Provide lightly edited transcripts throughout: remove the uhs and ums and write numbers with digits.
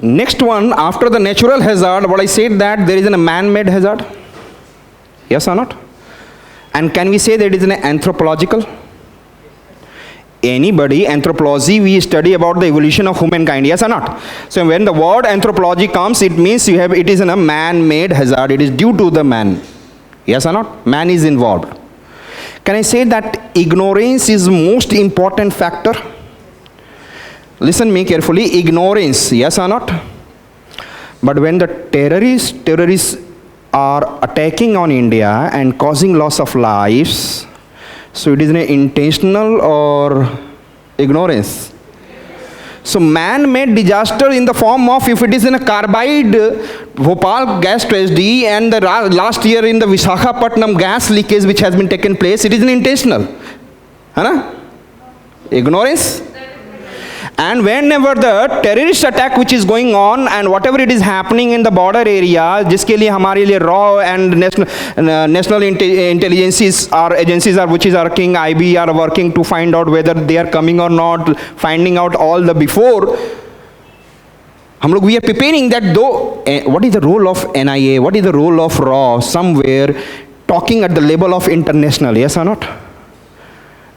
Next one, after the natural hazard, what I said that there is a man-made hazard. Yes or not? And can we say that it is an anthropological? Anybody, anthropology, we study about the evolution of humankind, yes or not? So when the word anthropology comes, it means it is a man-made hazard. It is due to the man. Yes or not? Man is involved. Can I say that ignorance is most important factor? Listen me carefully, ignorance, yes or not? But when the terrorists are attacking on India and causing loss of lives, so it is an intentional or ignorance? So man-made disaster in the form of, if it is in a carbide Bhopal gas tragedy and the last year in the Visakhapatnam gas leakage which has been taken place, it is an intentional. Hai? Ignorance? And whenever the terrorist attack which is going on and whatever it is happening in the border area, जिसके लिए हमारे लिए raw and national intelligence agencies are which is working, IB are working to find out whether they are coming or not, finding out all the before. हम लोग we are preparing that though. What is the role of NIA? What is the role of raw? Somewhere talking at the level of international, yes or not?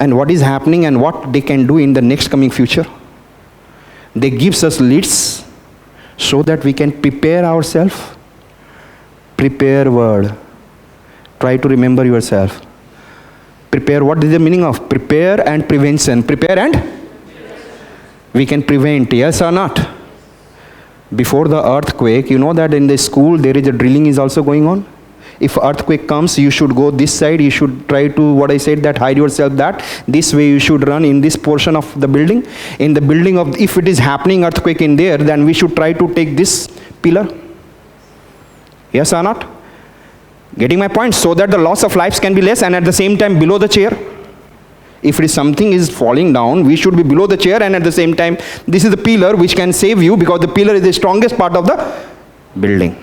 And what is happening and what they can do in the next coming future? They gives us leads so that we can prepare ourselves. Prepare word. Try to remember yourself. Prepare, what is the meaning of prepare and prevention? Prepare and we can prevent, yes or not? Before the earthquake, you know that in the school there is a drilling is also going on. If earthquake comes, you should go this side, you should try to, what I said, that hide yourself that. This way you should run in this portion of the building. In the building of, if it is happening earthquake in there, then we should try to take this pillar. Yes or not? Getting my point? So that the loss of lives can be less and at the same time below the chair. If it is something is falling down, we should be below the chair and at the same time, this is the pillar which can save you because the pillar is the strongest part of the building.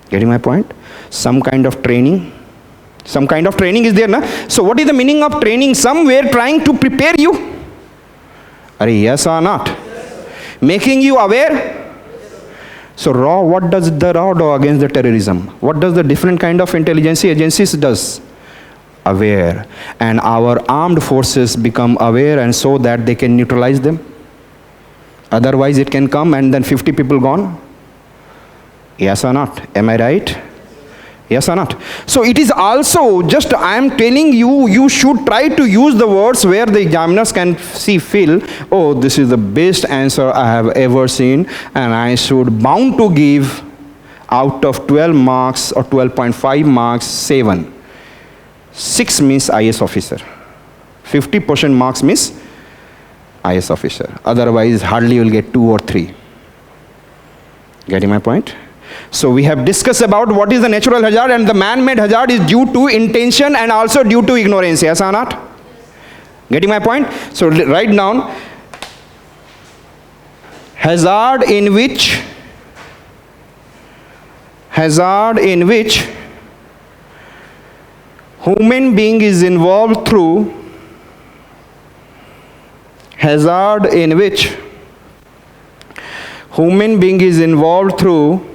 Getting my point? Some kind of training. Some kind of training is there, na? So what is the meaning of training? Somewhere trying to prepare you. Are yes or not? Yes, making you aware. So raw, what does the raw do against the terrorism? What does the different kind of intelligence agencies does? Aware. And our armed forces become aware and so that they can neutralize them. Otherwise it can come and then 50 people gone. Yes or not? Am I right? Yes or not? So it is also just, I am telling you, you should try to use the words where the examiners can feel, oh, this is the best answer I have ever seen and I should bound to give out of 12 marks or 12.5 marks, 7. 6 means IS officer. 50% marks means IS officer. Otherwise, hardly you will get 2 or 3. Getting my point? So we have discussed about what is the natural hazard and the man-made hazard is due to intention and also due to ignorance. Yes or not? Getting my point? So write down hazard in which human being is involved through hazard in which human being is involved through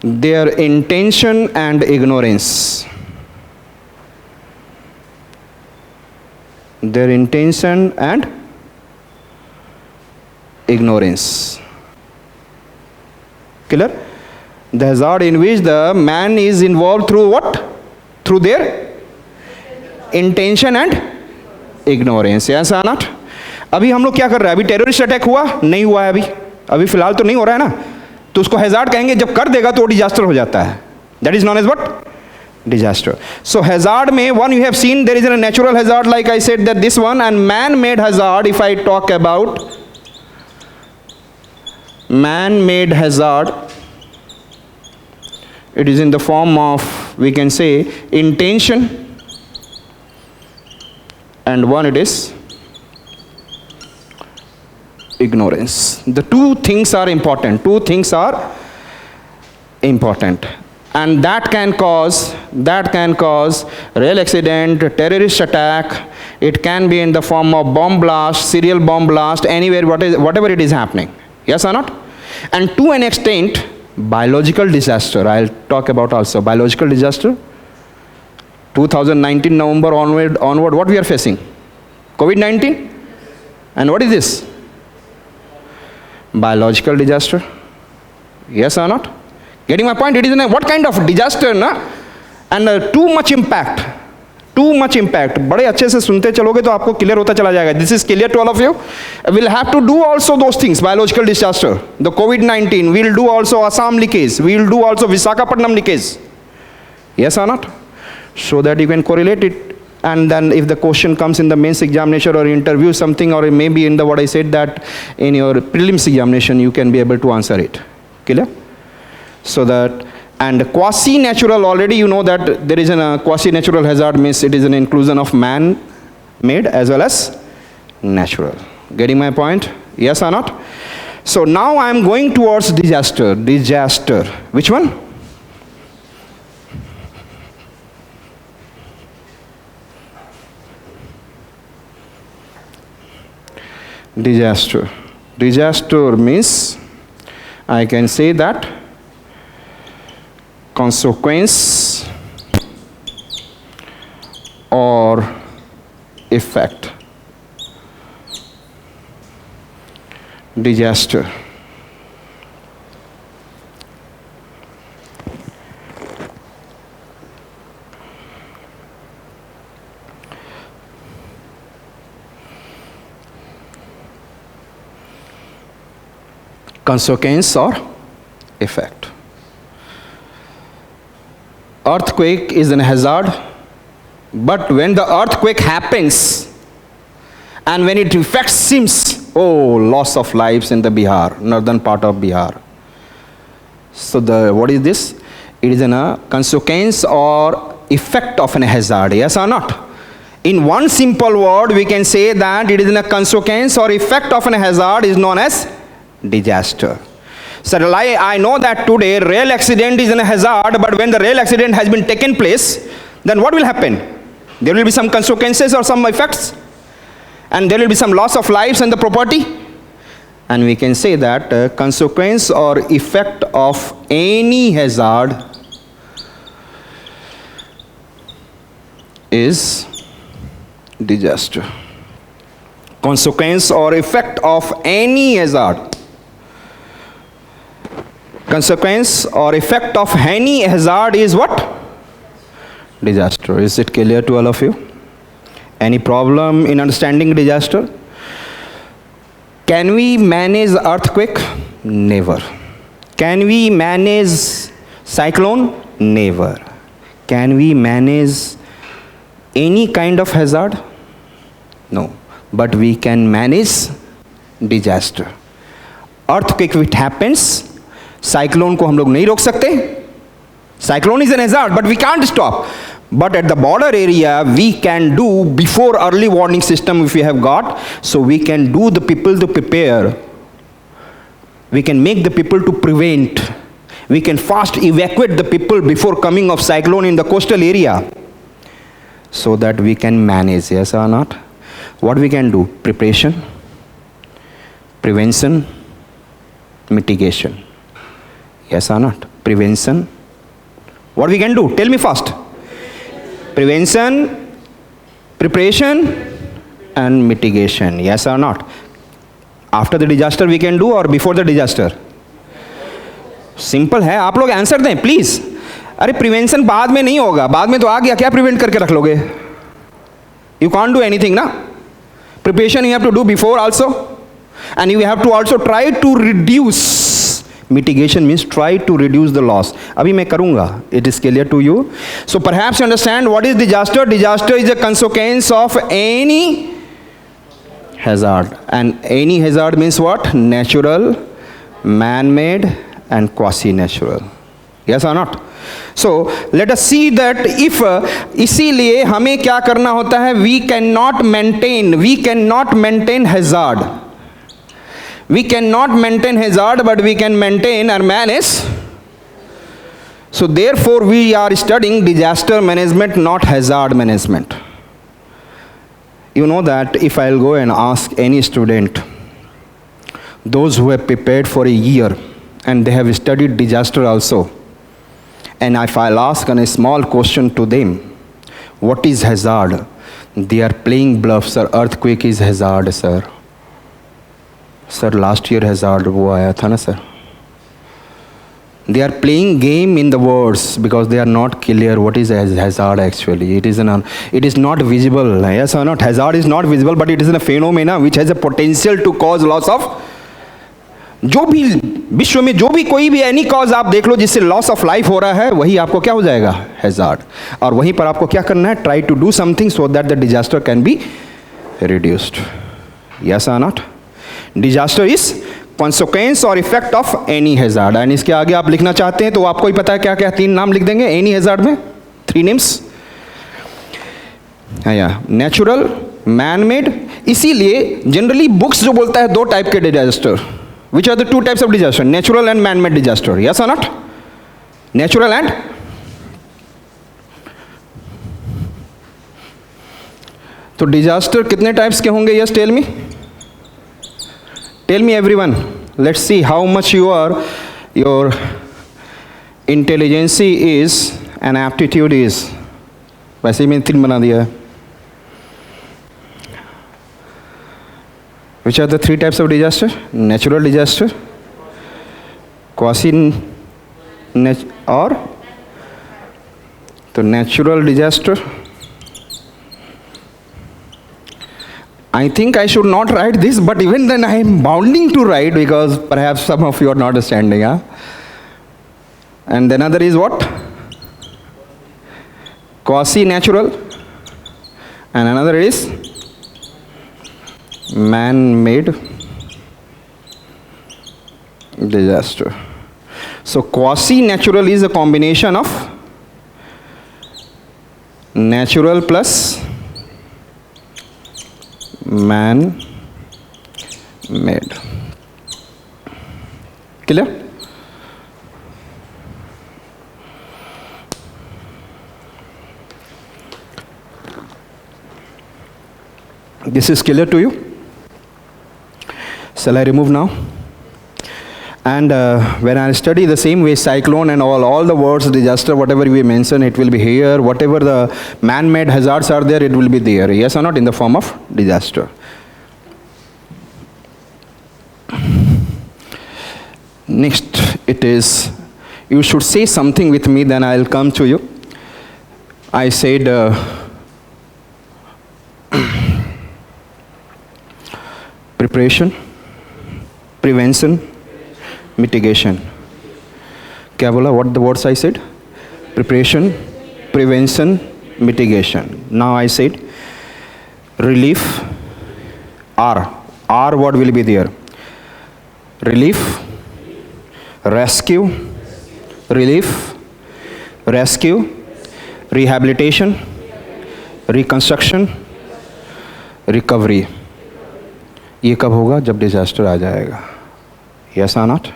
their intention and ignorance. Their intention and ignorance. Clear? The hazard in which the man is involved through what? Through their intention and ignorance. Yes or not? अभी हम लोग क्या कर रहे हैं? अभी terrorist attack हुआ? नहीं हुआ है अभी फिलहाल तो नहीं हो रहा है ना? तो उसको हैजार्ड कहेंगे, जब कर देगा तो डिजास्टर हो जाता है. That is known as what? Disaster. So hazard में one you have seen there is a natural hazard like I said that this one, and man-made hazard if I talk about man-made hazard, it is in the form of, we can say, intention, and one it is ignorance. The two things are important. Two things are important. And that can cause that can cause rail accident, terrorist attack. It can be in the form of bomb blast, serial bomb blast, anywhere, whatever it is happening. Yes or not? And to an extent, biological disaster. I'll talk about also biological disaster. 2019 November onward, what we are facing? COVID-19? And what is this? Biological disaster. Yes or not? Getting my point? It is what kind of disaster, na? And too much impact. Too much impact. बड़े अच्छे से सुनते चलोगे तो आपको clear होता चला जाएगा. This is clear to all of you. We'll have to do also those things. Biological disaster. The COVID-19. We'll do also Assam leakage. We'll do also Visakhapatnam leakage. Yes or not? So that you can correlate it. And then if the question comes in the mains examination or interview something, or maybe in the what I said that in your prelims examination, you can be able to answer it. Clear? So that, and quasi-natural, already you know that there is a quasi-natural hazard, means it is an inclusion of man-made as well as natural. Getting my point? Yes or not? So now I am going towards disaster. Disaster. Which one? Disaster. Disaster means I can say that consequence or effect. Disaster. Consequence or effect. Earthquake is an hazard, but when the earthquake happens and when it affects seems, oh, loss of lives in the Bihar, northern part of Bihar. So what is this? It is a consequence or effect of an hazard, yes or not? In one simple word, we can say that it is a consequence or effect of an hazard is known as disaster. So I know that today rail accident is a hazard, but when the rail accident has been taken place, then what will happen? There will be some consequences or some effects, and there will be some loss of lives and the property. And we can say that consequence or effect of any hazard is disaster. Consequence or effect of any hazard. Consequence or effect of any hazard is what? Disaster. Is it clear to all of you? Any problem in understanding disaster? Can we manage earthquake? Never. Can we manage cyclone? Never. Can we manage any kind of hazard? No. But we can manage disaster. Earthquake, if it happens, cyclone को हम लोग नहीं रोक सकते. Cyclone is an hazard, but we can't stop. But at the border area, we can do before early warning system if we have got. So we can do the people to prepare. We can make the people to prevent. We can fast evacuate the people before coming of cyclone in the coastal area. So that we can manage, yes or not? What we can do? Preparation, prevention, mitigation. Yes or not? Prevention. What we can do? Tell me first. Prevention, preparation, and mitigation. Yes or not? After the disaster we can do or before the disaster? Simple है. आप लोग answer दें please. अरे prevention बाद में नहीं होगा. बाद में तो आ गया. क्या प्रिवेंट करके रख लोगे? You can't do anything, na? Preparation you have to do before also. And you have to also try to reduce. Mitigation means try to reduce the loss. अभी मैं करूँगा. It is clear to you. So perhaps you understand what is disaster. Disaster is a consequence of any hazard. And any hazard means what? Natural, man-made, and quasi-natural. Yes or not? So let us see that if इसीलिए हमें क्या करना होता है? We cannot maintain hazard. We cannot maintain hazard, but we can maintain or manage. So therefore we are studying disaster management, not hazard management. You know that if I'll go and ask any student, those who have prepared for a year and they have studied disaster also, and if I'll ask a small question to them, what is hazard? They are playing bluff, sir. Earthquake is hazard, sir. Sir, last year hazard wo aaya tha na, sir. They are playing game in the words because they are not clear what is hazard actually. It is not visible. Yes or not? Hazard is not visible, but it is a phenomena which has a potential to cause loss of. जो भी विश्व में जो भी कोई भी any cause आप देख लो जिससे लॉस ऑफ लाइफ हो रहा है, वही आपको क्या हो जाएगा? हैजार्ड. और वहीं पर आपको क्या करना है? Try to do something so that the disaster can be reduced. Yes or not? Disaster is consequence or effect of any hazard. And इसके आगे आप लिखना चाहते हैं तो आपको ही पता है क्या क्या 3 नाम लिख देंगे एनी हैजार्ड में. 3 नेम्स. Natural, man made. इसीलिए जनरली बुक्स जो बोलता है 2 टाइप के disaster. Which are the 2 types of disaster? Natural and man-made disaster. Yes or not? Natural and? तो disaster कितने types के होंगे? Yes, tell me. Tell me everyone. Let's see how much your intelligence is and aptitude is. वैसे ही मैंने 3 बना दिया है. Which are the 3 types of disaster? Natural disaster, or the natural disaster. I think I should not write this, but even then I am bounding to write because perhaps some of you are not understanding. Huh? And then another is what? Quasi-natural, and another is man-made disaster. So quasi-natural is a combination of natural plus man-made. Clear? This is clear to you? Shall I remove now? And when I study the same way, cyclone and all the words, disaster, whatever we mention, it will be here. Whatever the man-made hazards are there, it will be there. Yes or not? In the form of disaster. Next, it is, you should say something with me, then I'll come to you. I said, preparation, prevention, mitigation. क्या बोला? What the words I said? Preparation, prevention, mitigation. Now I said relief. R what will be there? Relief, rescue, relief, rescue, rehabilitation, reconstruction, recovery. ये कब होगा? जब disaster आ जाएगा. Yes or not?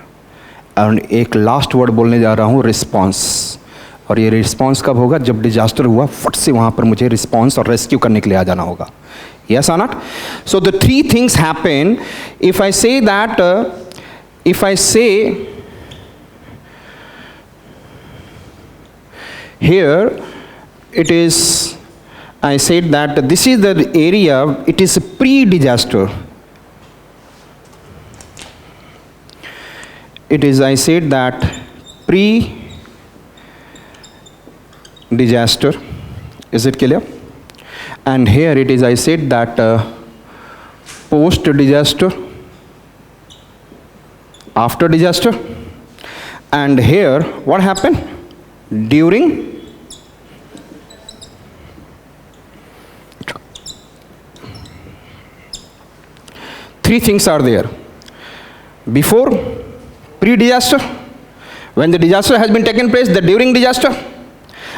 और एक last word बोलने जा रहा हूँ, रिस्पॉन्स. और ये रिस्पॉन्स कब होगा? जब डिजास्टर हुआ फट से वहाँ पर मुझे रिस्पॉन्स और रेस्क्यू करने के लिए आ जाना होगा. Yes or not? So the 3 things happen. If I say that, if I say here, it is, I said that this is the area, it is pre-disaster. It is, I said that pre-disaster. Is it clear? And here it is, I said that post-disaster, after disaster. And here, what happened? During. Three things are there. Before, pre-disaster, when the disaster has been taken place, the during disaster,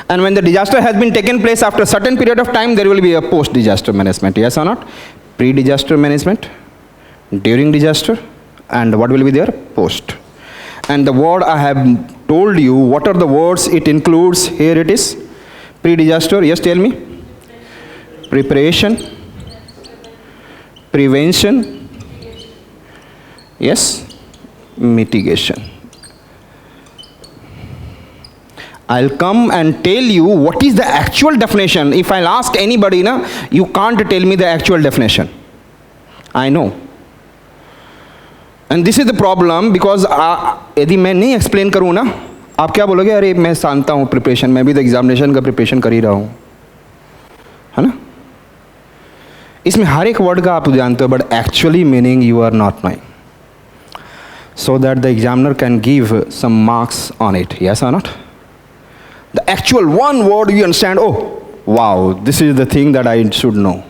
and when the disaster has been taken place after a certain period of time, there will be a post-disaster management. Yes or not? Pre-disaster management, during disaster, and what will be there? Post. And the word I have told you what are the words it includes. Here it is. Pre-disaster, yes, tell me. Preparation, prevention, yes, mitigation. I'll come and tell you what is the actual definition. If I'll ask anybody, na, you can't tell me the actual definition. I know. And this is the problem, because यदि मैं नहीं explain करूँ ना, आप क्या बोलोगे? अरे मैं जानता हूँ preparation, मैं भी तो examination का preparation कर ही रहा हूँ, है ना? इसमें हर एक word का आप जानते हो, but actually meaning you are not knowing, so that the examiner can give some marks on it. Yes or not? The actual one word you understand. Oh, wow, this is the thing that I should know.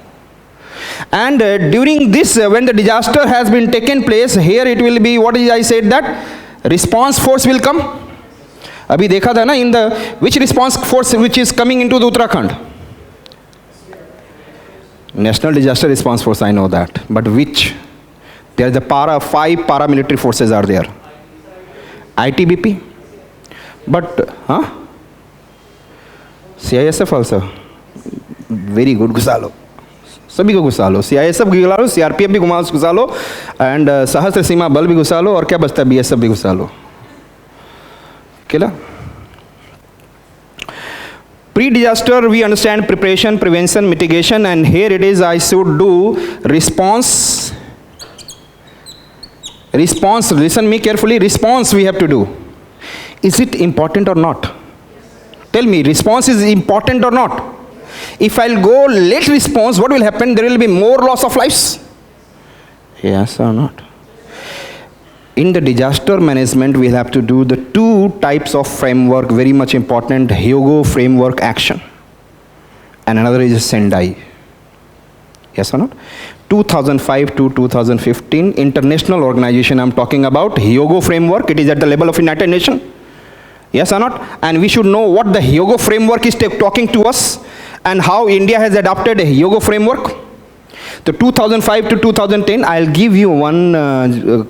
And during this, when the disaster has been taken place, here it will be, what is I said, that response force will come. अभी देखा था ना, in the which response force which is coming into the Uttarakhand? National Disaster Response Force, I know that. But which? There are the 5 paramilitary forces are there. ITBP. But, huh? CISF also. Very good, घुसा लो. सभी को घुसा लो. CISF भी घुसा लो, CRPF भी घुसा लो, and सहस्त्र सीमा बल भी घुसा लो, और क्या बचता है? BSF भी घुसा लो. Killer. Pre-disaster, we understand preparation, prevention, mitigation, and here it is, I should do response. Response, listen me carefully, response we have to do. Is it important or not? Tell me, response is important or not? If I'll go late response, what will happen? There will be more loss of lives. Yes or not? In the disaster management, we'll have to do the 2 types of framework, very much important. Hyogo framework action, and another is Sendai. Yes or not? 2005 to 2015, international organization I'm talking about, Hyogo framework. It is at the level of United Nations. Yes or not? And we should know what the Hyogo framework is talking to us, and how India has adopted a Hyogo framework. The 2005 to 2010, I'll give you one,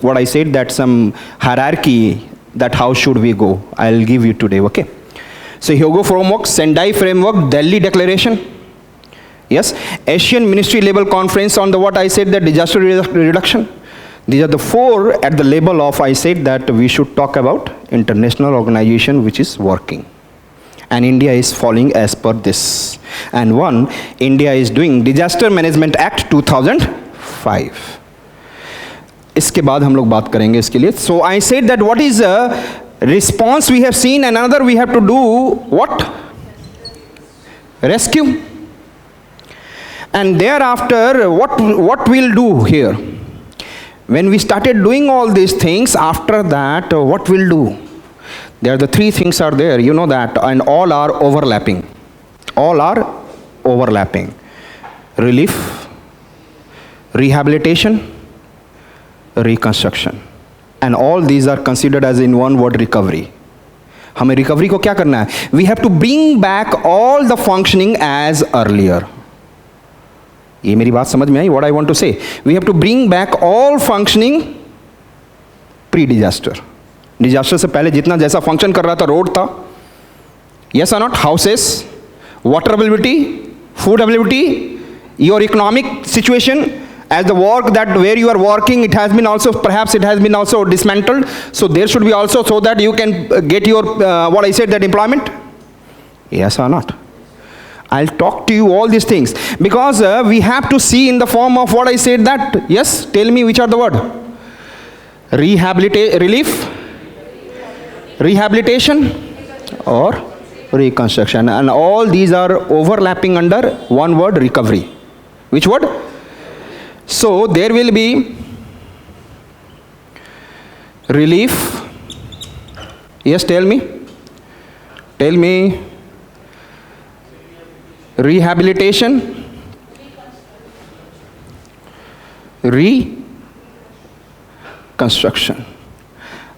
what I said, that some hierarchy, that how should we go. I'll give you today, okay? So Hyogo framework, Sendai framework, Delhi declaration. Yes, Asian ministry level conference on the, what I said, the disaster reduction. These are the 4 at the level of, I said, that we should talk about international organization which is working. And India is following as per this. And one, India is doing Disaster Management Act 2005. इसके बाद हम लोग बात करेंगे इसके लिए. So I said that what is a response we have seen, and another we have to do what? Rescue. And thereafter, what we'll do here? When we started doing all these things, after that, what we'll do? There are the 3 things are there, you know that, and all are overlapping. All are overlapping. Relief, rehabilitation, reconstruction. And all these are considered as in one word, recovery. हमें recovery को क्या करना है? We have to bring back all the functioning as earlier. ये मेरी बात समझ में आई? What I want to say? We have to bring back all functioning pre-disaster. Disaster से पहले जितना जैसा फंक्शन कर रहा था, रोड था, yes or not, houses, water availability, food availability, your economic situation, as the work that where you are working, it has been also, perhaps it has been also dismantled, so there should be also, so that you can get your, what I said, that employment. Yes or not? I'll talk to you all these things, because we have to see in the form of what I said, that, yes, tell me which are the word. Relief, rehabilitation, or reconstruction, and all these are overlapping under one word, recovery. Which word? So there will be relief. Yes, tell me. Rehabilitation, reconstruction.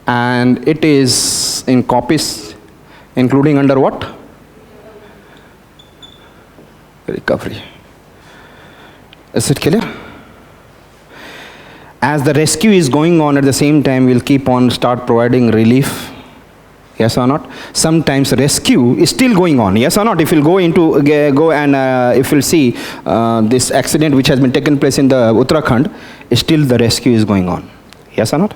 And it is in copies, including under what? Recovery. Is it clear? As the rescue is going on, at the same time we'll keep on start providing relief, Yes or not? Sometimes rescue is still going on. Yes or not? If you'll if you'll see this accident which has been taken place in the Uttarakhand, still the rescue is going on. Yes or not?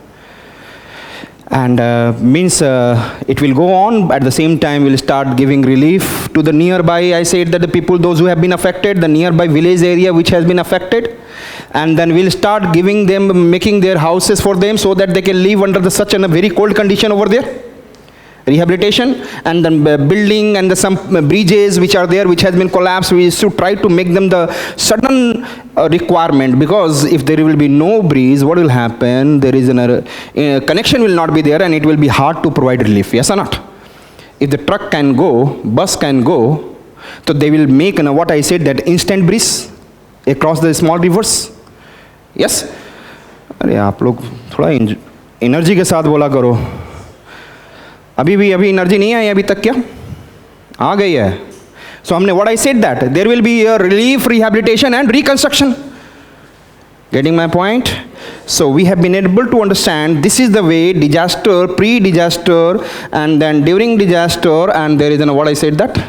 And means it will go on. At the same time, we'll start giving relief to the nearby. I said that the people, those who have been affected, the nearby village area which has been affected, and then we'll start giving them, making their houses for them so that they can live under the such a very cold condition over there. Rehabilitation, and then building, and some bridges which are there which has been collapsed, we should try to make them the sudden requirement, because if there will be no bridge, what will happen? There is a connection will not be there, and it will be hard to provide relief. Yes or not? If the truck can go, bus can go, so they will make what I said, that instant bridge across the small rivers. Yes? अरे आप लोग थोड़ा energy के साथ बोला करो. अभी energy नहीं आई अभी तक क्या? आ गई है. So हमने what I said, that there will be a relief, rehabilitation and reconstruction. Getting my point? So we have been able to understand this is the way disaster, pre-disaster, and then during disaster, and there is what I said that.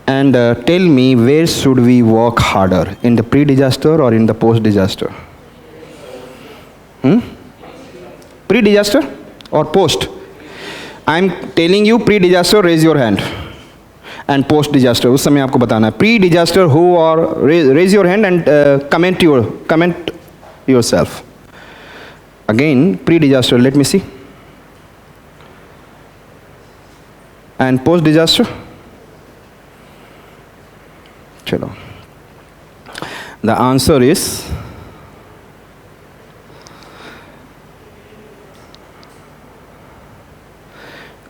And tell me, where should we work harder, in the pre-disaster or in the post-disaster? Pre-disaster or post? I am telling you pre-disaster, raise your hand, and post-disaster उस समय आपको बताना है. Pre-disaster who, or raise your hand and comment yourself. Again pre-disaster, let me see. And post-disaster. चलो. The answer is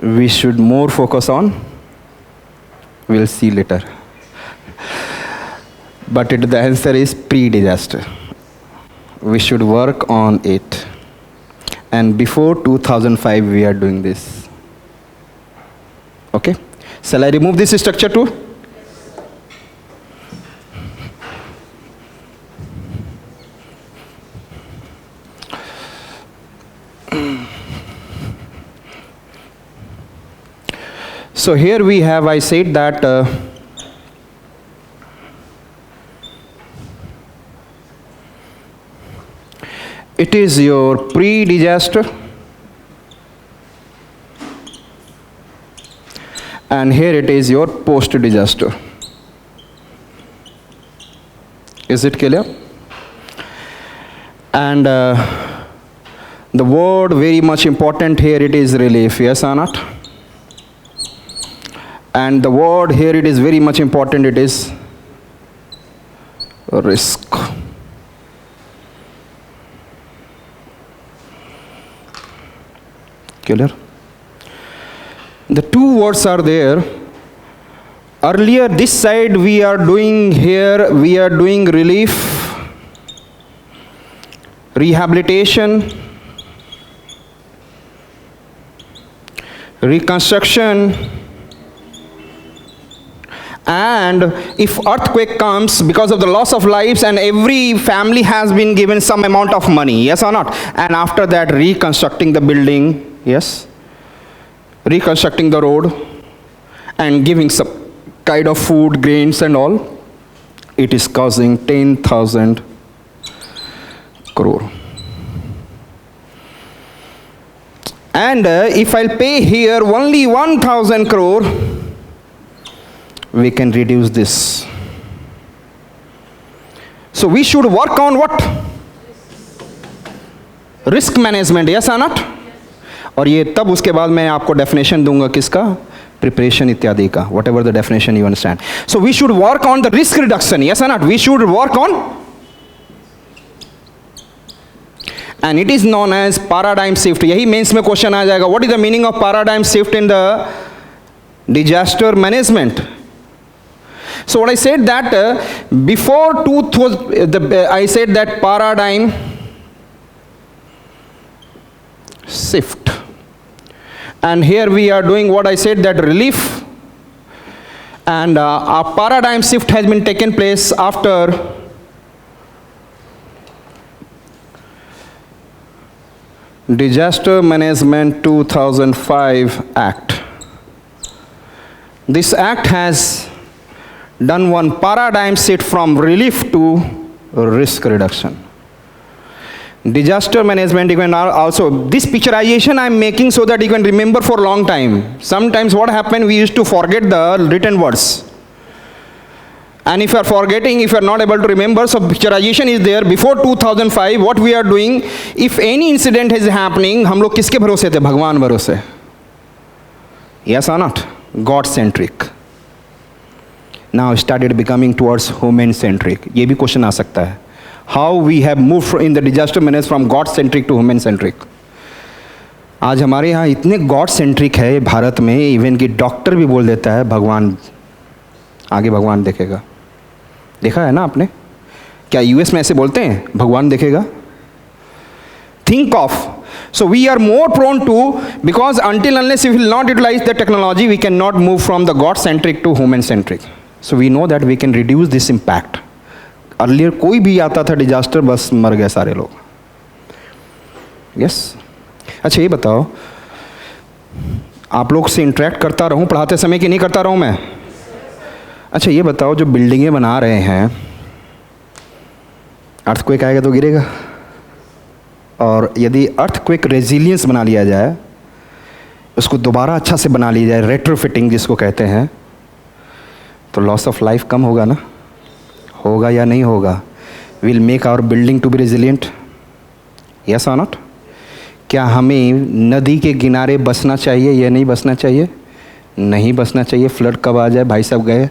we should more focus on, we'll see later, but the answer is pre-disaster. We should work on it, and before 2005 we are doing this. Okay, shall I remove this structure too? So here we have, I said that it is your pre-disaster, and here it is your post-disaster. Is it clear? And the word very much important here, it is relief. Yes or not? And the word here, it is very much important, it is risk. Clear? The two words are there. Earlier this side we are doing here, we are doing relief, rehabilitation, reconstruction, and if earthquake comes, because of the loss of lives, and every family has been given some amount of money, yes or not? And after that, reconstructing the building, yes, reconstructing the road, and giving some kind of food, grains and all, it is causing 10,000 crore. And if I'll pay here only 1,000 crore, we can reduce this. So we should work on what? Risk management, yes or not? और ये तब उसके बाद मैं आपको definition दूंगा किसका? Preparation इत्यादि का, whatever the definition you understand. So we should work on the risk reduction, yes or not? We should work on, and it is known as paradigm shift. यही मेंस में क्वेश्चन आ जाएगा. What is the meaning of paradigm shift in the disaster management? So what I said that before I said that paradigm shift, and here we are doing what I said, that relief, and a paradigm shift has been taken place after Disaster Management 2005 Act. This act has done one paradigm shift from relief to risk reduction. Disaster management, you can also, this picturization I am making so that you can remember for a long time. Sometimes what happened, we used to forget the written words. And if you are forgetting, if you are not able to remember, so picturization is there. Before 2005, what we are doing, if any incident is happening, हम लोग किसके भरोसे थे? भगवान भरोसे. Yes or not? God-centric. Now started becoming towards human-centric. ये भी question आ सकता है. How we have moved in the disaster management from God-centric to human-centric. आज हमारे यहाँ इतने God-centric है भारत में, इवन कि डॉक्टर भी बोल देता है भगवान, आगे भगवान देखेगा. देखा है ना आपने? क्या यूएस में ऐसे बोलते हैं भगवान देखेगा? Think of. So we are more prone to, because until unless we will not utilize the technology, we cannot move from the God-centric to human-centric. So we know that we can reduce this impact. Earlier कोई भी आता था disaster, बस मर गए सारे लोग. Yes. अच्छा ये बताओ, आप लोग से इंटरेक्ट करता रहूं पढ़ाते समय कि नहीं करता रहूं मैं? अच्छा ये बताओ, जो बिल्डिंगें बना रहे हैं, अर्थक्वेक आएगा तो गिरेगा, और यदि अर्थक्वेक रेजिलियंस बना लिया जाए, उसको दोबारा अच्छा से बना लिया जाए, रेट्रोफिटिंग जिसको कहते हैं, तो लॉस ऑफ लाइफ कम होगा ना? होगा या नहीं होगा? Will make our building to be resilient. Yes or not? क्या हमें नदी के किनारे बसना चाहिए या नहीं बसना चाहिए? नहीं बसना चाहिए. फ्लड कब आ जाए भाई साहब गए.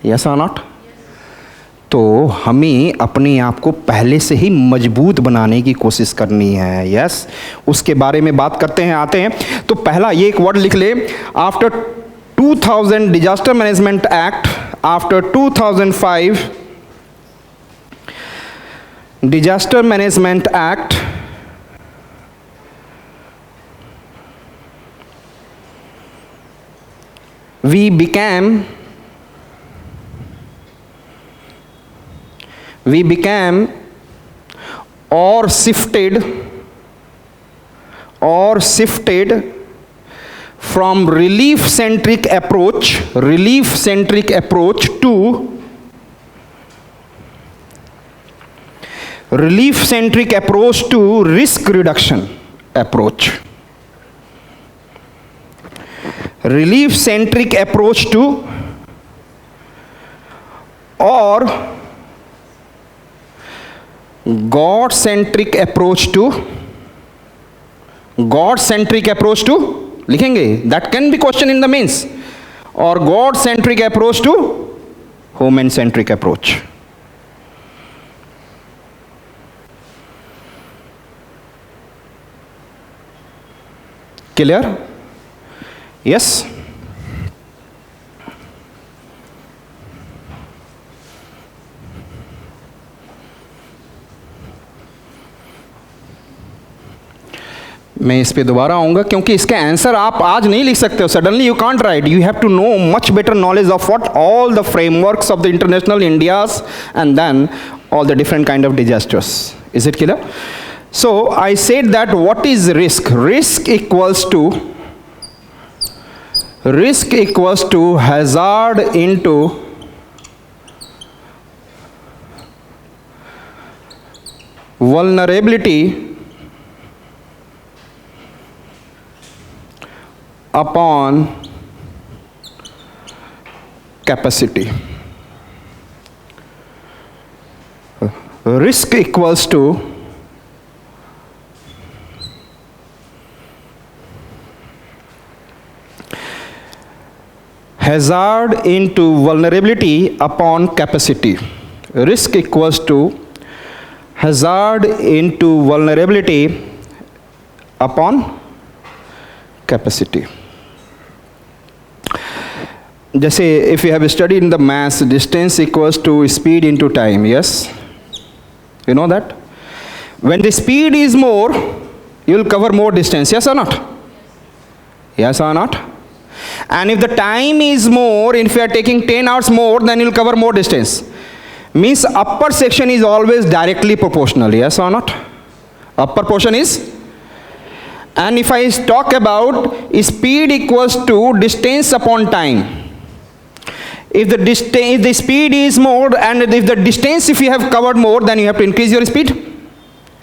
Yes or not? तो हमें अपने आप को पहले से ही मजबूत बनाने की कोशिश करनी है. यस, उसके बारे में बात करते हैं, आते हैं. तो पहला ये एक वर्ड लिख ले. After 2000 disaster management act, after 2005 disaster management act, we became or shifted from relief centric approach to risk reduction approach. Relief centric approach to, or God centric approach to, लिखेंगे, that can be question in the mains, or God centric approach to human centric approach. Clear? Yes. मैं इस पे दोबारा आऊँगा, क्योंकि इसका answer आप आज नहीं लिख सकते हो. Suddenly you can't write. You have to know much better knowledge of what all the frameworks of the international Indias and then all the different kind of disasters. Is it clear? So I said that what is risk? Risk equals to hazard into vulnerability upon capacity. Risk equals to hazard into vulnerability upon capacity. Risk equals to hazard into vulnerability upon capacity. जैसे if you have studied in the maths, distance equals to speed into time. Yes, you know that when the speed is more, you will cover more distance. Yes or not? Yes or not? And if the time is more, if you are taking 10 hours more, then you will cover more distance. Means upper section is always directly proportional. Yes or not? upper portion is, and if I talk about speed equals to distance upon time. If the speed is more, and if the distance if you have covered more, then you have to increase your speed.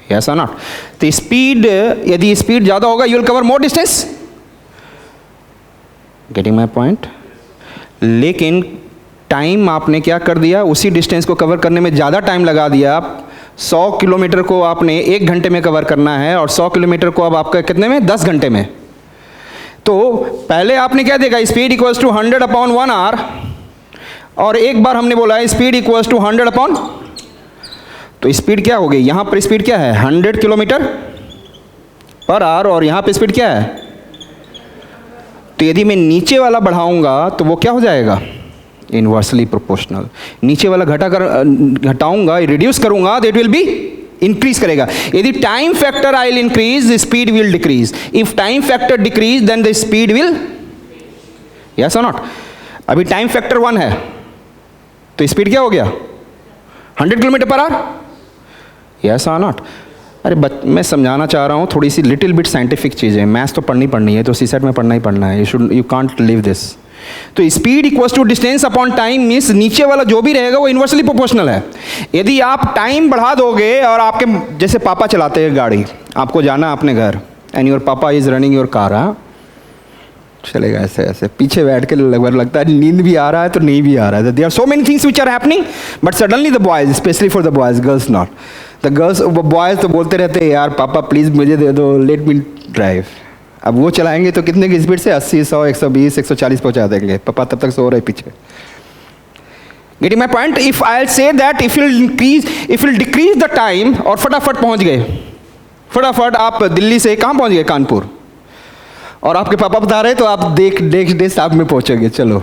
Yes or not? The speed, यदि speed ज़्यादा होगा, you will cover more distance. Getting my point? लेकिन time आपने क्या कर दिया, उसी distance को कवर करने में ज़्यादा टाइम लगा दिया. आप 100 किलोमीटर को आपने 1 घंटे में कवर करना है, और 100 किलोमीटर को अब आपका कितने में, 10 घंटे में. तो पहले आपने क्या देखा, speed equals to 100 upon 1 hour, और एक बार हमने बोला है स्पीड इक्वल्स टू 100 अपॉन, तो स्पीड क्या हो गई, यहाँ पर स्पीड क्या है 100 किलोमीटर पर आवर, और यहाँ पे स्पीड क्या है. तो यदि मैं नीचे वाला बढ़ाऊंगा तो वो क्या हो जाएगा, इनवर्सली प्रोपोर्शनल. नीचे वाला घटाऊंगा, रिड्यूस करूंगा, तो इट विल बी इंक्रीज करेगा. यदि time factor I will increase, speed will decrease. If time factor decrease, then the speed will, yes or not. अभी टाइम फैक्टर 1 है, तो स्पीड क्या हो गया 100 kilometre per hour, yes or not. अरे मैं समझाना चाह रहा हूँ थोड़ी सी लिटिल बिट साइंटिफिक चीज़ें. मैथ्स तो पढ़नी है, तो सीसेट में पढ़ना ही पढ़ना है. You can't leave this. तो speed equals to distance upon time means नीचे वाला जो भी रहेगा वो इन्वर्सली प्रोपोर्शनल है. यदि आप टाइम बढ़ा दोगे, और आपके जैसे पापा चलाते हैं गाड़ी, आपको जाना अपने घर, एंड योर पापा इज रनिंग योर कार, हाँ चलेगा ऐसे ऐसे पीछे बैठ के लगता है नींद भी आ रहा है तो नहीं भी आ रहा है. There are so many things which are happening, but suddenly the boys, specially for the boys, girls not. The girls, boys तो बोलते रहते हैं यार पापा प्लीज़ मुझे दे दो, लेट मी ड्राइव. अब वो चलाएंगे तो कितने की स्पीड से, 80, 100, 120, 140 पहुंचा देंगे. पापा तब तक सो रहे पीछे. Getting my point. If I will say that if will decrease the time, और फटाफट पहुंच गए, फटाफट आप दिल्ली से कहाँ पहुंच गए, कानपुर, और आपके पापा बता रहे तो आप नेक्स्ट डे साहब में पहुंचोगे. चलो,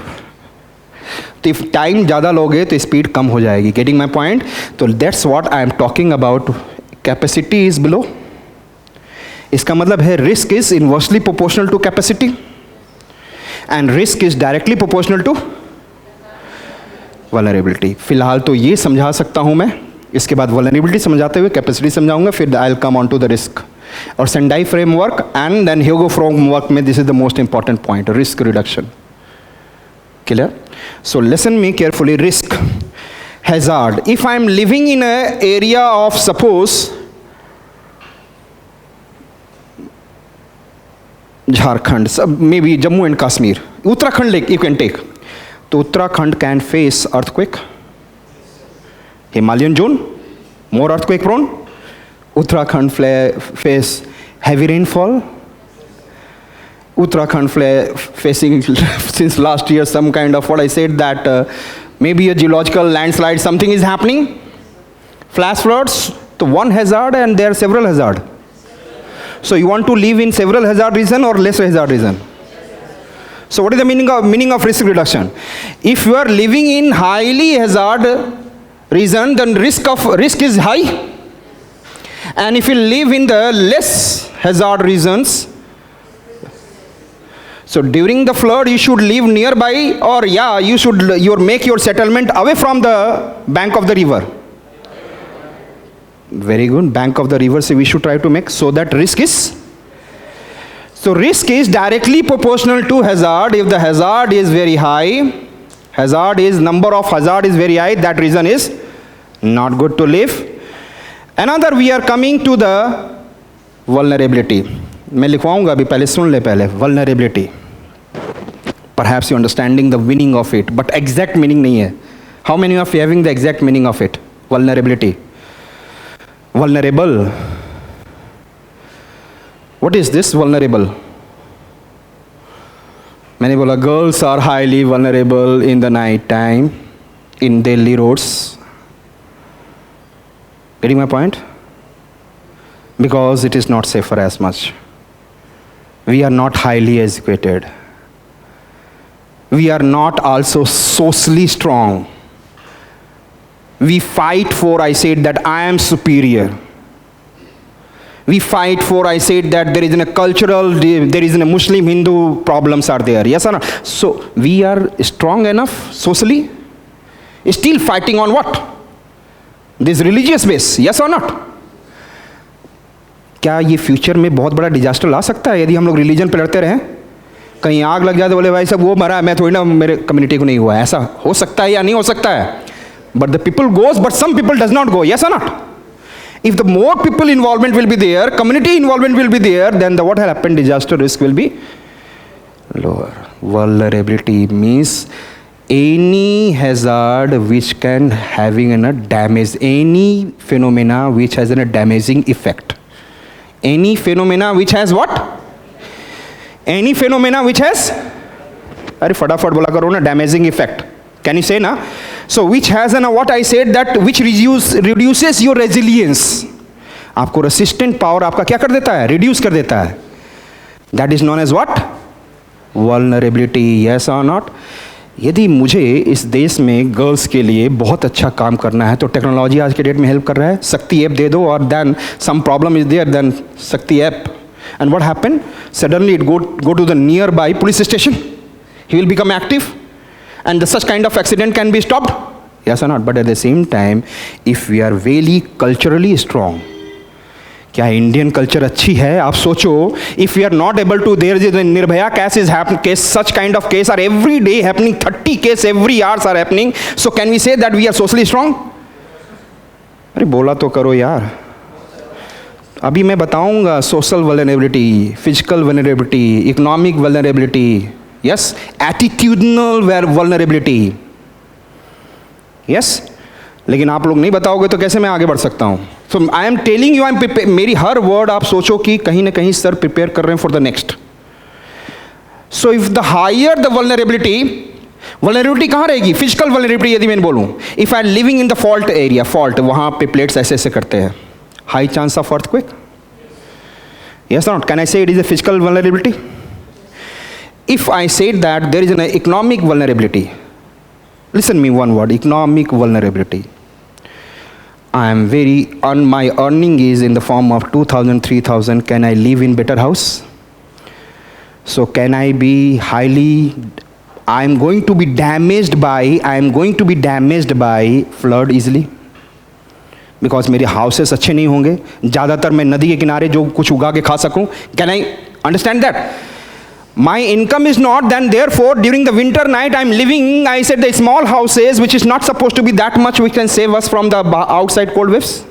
तो इफ टाइम ज़्यादा लोगे तो स्पीड कम हो जाएगी. Getting my point. तो that's what I am talking about. Capacity is below. इसका मतलब है risk is inversely proportional to capacity, and risk is directly proportional to vulnerability. फिलहाल तो ये समझा सकता हूँ मैं. इसके बाद वल्नरेबिलिटी समझाते हुए कैपेसिटी समझाऊंगा, फिर I will come on to the risk और Sendai framework, and then Hyogo framework में this is the most important point, risk reduction. Clear? So listen me carefully. Risk, hazard. If I am living in an area of, suppose, Jharkhand, maybe Jammu and Kashmir, Uttarakhand, you can take. So Uttarakhand can face earthquake. Himalayan zone, more earthquake prone. Uttarakhand face heavy rainfall. Uttarakhand facing since last year some kind of, what I said, that maybe a geological landslide, something is happening, flash floods. So one hazard, and there are several hazard. So you want to live in several hazard region or less hazard region? So what is the meaning of risk reduction? If you are living in highly hazard region, then risk is high, and if you live in the less hazard regions, so during the flood you should live nearby, or you should make your settlement away from the bank of the river. Very good. Bank of the river, so we should try to make, so that risk is directly proportional to hazard. If the hazard is very high, number of hazard is very high, that reason is not good to live. Another, we are coming to the vulnerability. मैं लिखवाऊंगा अभी, पहले सुन ले पहले. Vulnerability. Perhaps you understanding the meaning of it, but exact meaning नहीं है. How many of you having the exact meaning of it? Vulnerability. Vulnerable. What is this vulnerable? मैंने बोला girls are highly vulnerable in the night time in Delhi roads. Getting my point? Because it is not safer as much. We are not highly educated. We are not also socially strong. We fight for, I said that I am superior. We fight for, I said that there is a cultural, there is a Muslim Hindu problems are there. Yes or no? So we are strong enough socially, still fighting on what? This religious base. Yes or not? क्या ये future में बहुत बड़ा disaster ला सकता है यदि हम लोग रिलीजन पे लड़ते रहें? कहीं आग लग जाए तो बोले भाई साहब वो मरा है, मैं थोड़ी ना, मेरे कम्युनिटी को नहीं हुआ है। ऐसा हो सकता है या नहीं हो सकता है? But the people goes, but some people does not go, yes or not? If the more people involvement will be there, community involvement will be there, then the what will happen, disaster risk will be lower. Vulnerability means any hazard which can having a damage, any phenomena which has a damaging effect. Any phenomena which has what? Any phenomena which has, अरे फटाफट बोला करो ना, damaging effect. Can you say na? So which has an what I said that which reduces your resilience. आपको resistant power आपका क्या कर देता है? Reduce कर देता है. That is known as what? Vulnerability. Yes or not? यदि मुझे इस देश में गर्ल्स के लिए बहुत अच्छा काम करना है तो टेक्नोलॉजी आज के डेट में हेल्प कर रहा है. शक्ति ऐप दे दो और then some problem is there, then Shakti app, and what happen? Suddenly it go to the nearby police station. He will become active and such kind of accident can be stopped, yes or not? But at the same time, if we are really culturally strong, क्या Indian culture अच्छी है? आप सोचो, if we are not able to, there is a Nirbhaya case is happening, case, such kind of case are every day happening, 30 case every hours are happening, so can we say that we are socially strong? अरे बोला तो करो यार. अभी मैं बताऊंगा social vulnerability, physical vulnerability, economic vulnerability, yes, attitudinal vulnerability, yes. लेकिन आप लोग नहीं बताओगे तो कैसे मैं आगे बढ़ सकता हूँ? So I am telling you, मेरी हर वर्ड आप सोचो कि कहीं ना कहीं सर प्रिपेयर कर रहे हैं for the next. So if the higher the vulnerability कहाँ रहेगी? फिजिकल वल्नरेबिलिटी यदि मैं बोलूँ, if I living in the fault area, fault वहाँ पे प्लेट्स ऐसे ऐसे करते हैं, high chance of earthquake, yes or not? Can I say it is a physical vulnerability? If I said that there is an economic vulnerability, listen me one word, economic vulnerability. I am my earning is in the form of 2,000, 3,000, can I live in better house? So can I be I am going to be damaged by flood easily? Because मेरे houses अच्छे नहीं होंगे, ज़्यादातर मैं नदी के किनारे जो कुछ उगा के खा सकूं. Can I understand that? My income is not, then therefore during the winter night I'm living, I said, the small houses which is not supposed to be that much which can save us from the outside cold waves.